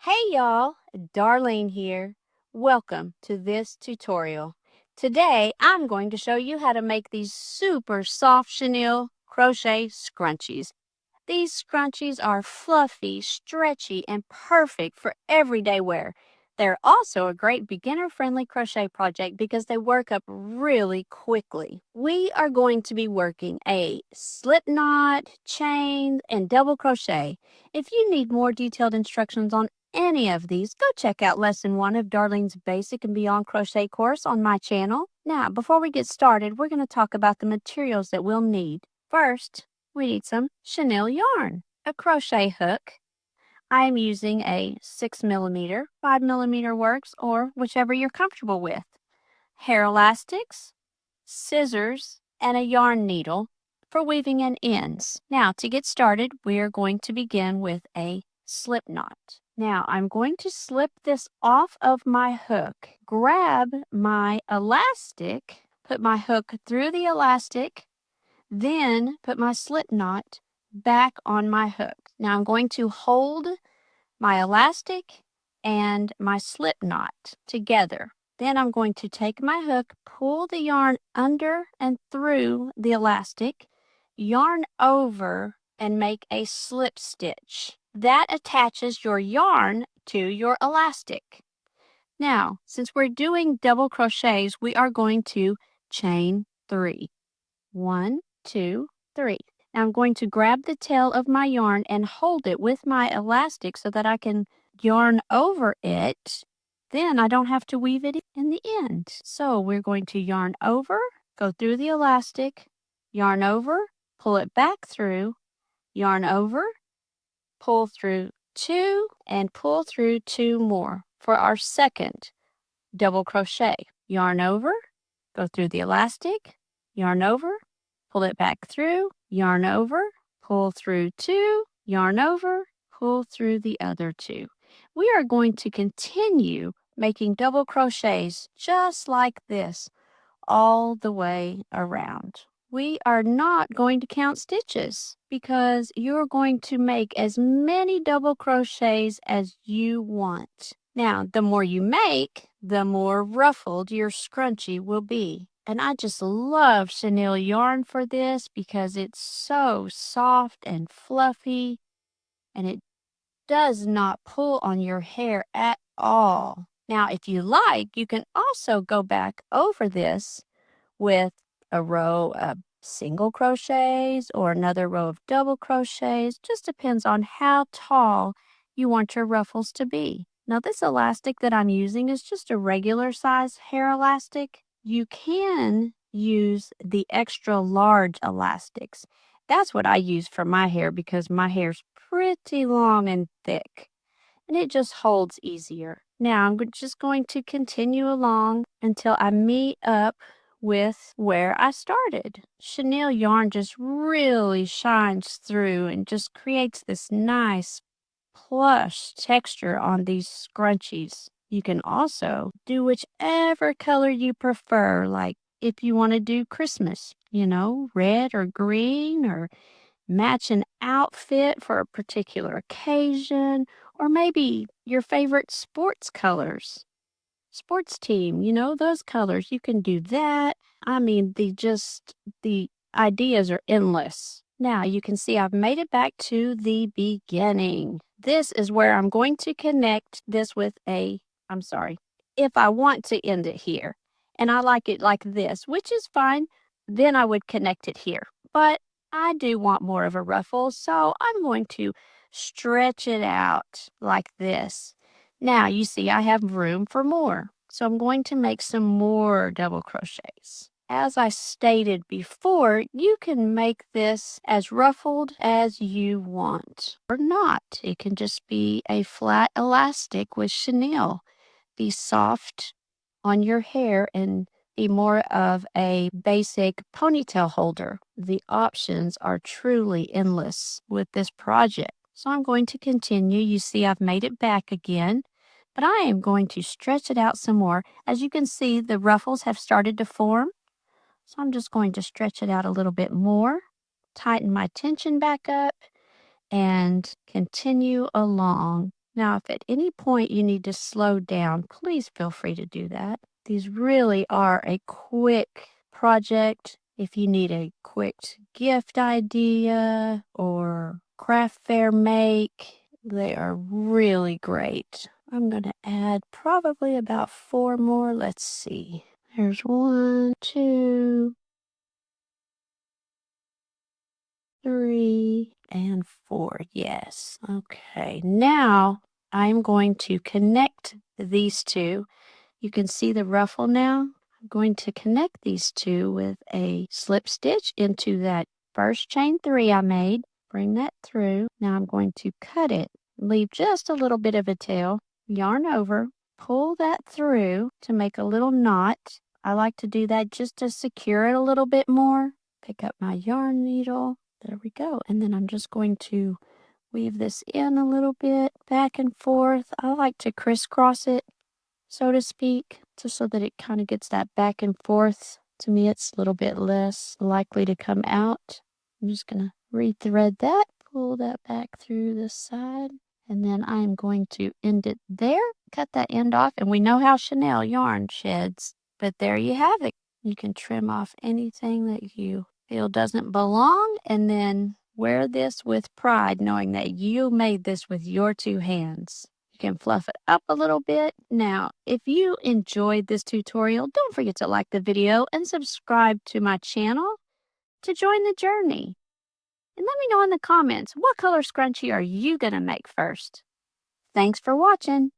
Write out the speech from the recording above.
Hey y'all, Darlene here. Welcome to this tutorial. Today I'm going to show you how to make these super soft chenille crochet scrunchies. These scrunchies are fluffy, stretchy, and perfect for everyday wear. They're also a great beginner-friendly crochet project because they work up really quickly. We are going to be working a slip knot, chain, and double crochet. If you need more detailed instructions on any of these, go check out Lesson 1 of Darlene's Basic and Beyond Crochet course on my channel. Now, before we get started, we're going to talk about the materials that we'll need. First, we need some chenille yarn, a crochet hook. I'm using a 6mm, 5mm works, or whichever you're comfortable with. Hair elastics, scissors, and a yarn needle for weaving in ends. Now, to get started, we're going to begin with a slip knot. Now, I'm going to slip this off of my hook, grab my elastic, put my hook through the elastic, then put my slip knot back on my hook. Now I'm going to hold my elastic and my slip knot together. Then I'm going to take my hook, pull the yarn under and through the elastic, yarn over, and make a slip stitch. That attaches your yarn to your elastic. Now, since we're doing double crochets, we are going to chain 3. 1, 2, 3. Now I'm going to grab the tail of my yarn and hold it with my elastic so that I can yarn over it. Then I don't have to weave it in the end. So we're going to yarn over, go through the elastic, yarn over, pull it back through, yarn over, pull through 2, and pull through 2 more for our second double crochet. Yarn over, go through the elastic, yarn over, pull it back through, yarn over, pull through 2, yarn over, pull through the other 2. We are going to continue making double crochets just like this all the way around. We are not going to count stitches because you're going to make as many double crochets as you want. Now, the more you make, the more ruffled your scrunchie will be. And I just love chenille yarn for this because it's so soft and fluffy, and it does not pull on your hair at all. Now, if you like, you can also go back over this with a row of single crochets or another row of double crochets. Just depends on how tall you want your ruffles to be. Now, this elastic that I'm using is just a regular size hair elastic. You can use the extra large elastics. That's what I use for my hair because my hair's pretty long and thick, and it just holds easier. Now I'm just going to continue along until I meet up with where I started. Chenille yarn just really shines through and just creates this nice plush texture on these scrunchies. You can also do whichever color you prefer, like if you want to do Christmas, red or green, or match an outfit for a particular occasion, or maybe your favorite sports colors. Sports team, those colors. You can do that. I mean, the ideas are endless. Now you can see I've made it back to the beginning. This is where I'm going to connect this with if I want to end it here, and I like it like this, which is fine, then I would connect it here. But I do want more of a ruffle, so I'm going to stretch it out like this. Now you see I have room for more, so I'm going to make some more double crochets. As I stated before, you can make this as ruffled as you want or not. It can just be a flat elastic with chenille. Be soft on your hair and be more of a basic ponytail holder. The options are truly endless with this project. So I'm going to continue. You see I've made it back again, but I am going to stretch it out some more. As you can see, the ruffles have started to form. So I'm just going to stretch it out a little bit more, tighten my tension back up, and continue along. Now, if at any point you need to slow down, please feel free to do that. These really are a quick project. If you need a quick gift idea or craft fair make, they are really great. I'm going to add probably about 4 more. Let's see. There's 1, 2, 3, and 4. Yes. Okay. Now I'm going to connect these two. You can see the ruffle now. I'm going to connect these two with a slip stitch into that first chain 3 I made. Bring that through. Now I'm going to cut it. Leave just a little bit of a tail. Yarn over. Pull that through to make a little knot. I like to do that just to secure it a little bit more. Pick up my yarn needle. There we go. And then I'm just going to weave this in a little bit, back and forth. I like to crisscross it, so to speak, just so that it kind of gets that back and forth. To me, it's a little bit less likely to come out. I'm just going to rethread that, pull that back through this side, and then I am going to end it there, cut that end off, and we know how Chenille yarn sheds. But there you have it. You can trim off anything that you feel doesn't belong, and then wear this with pride, knowing that you made this with your 2 hands. You can fluff it up a little bit. Now, if you enjoyed this tutorial, don't forget to like the video and subscribe to my channel to join the journey. And let me know in the comments, what color scrunchie are you going to make first? Thanks for watching.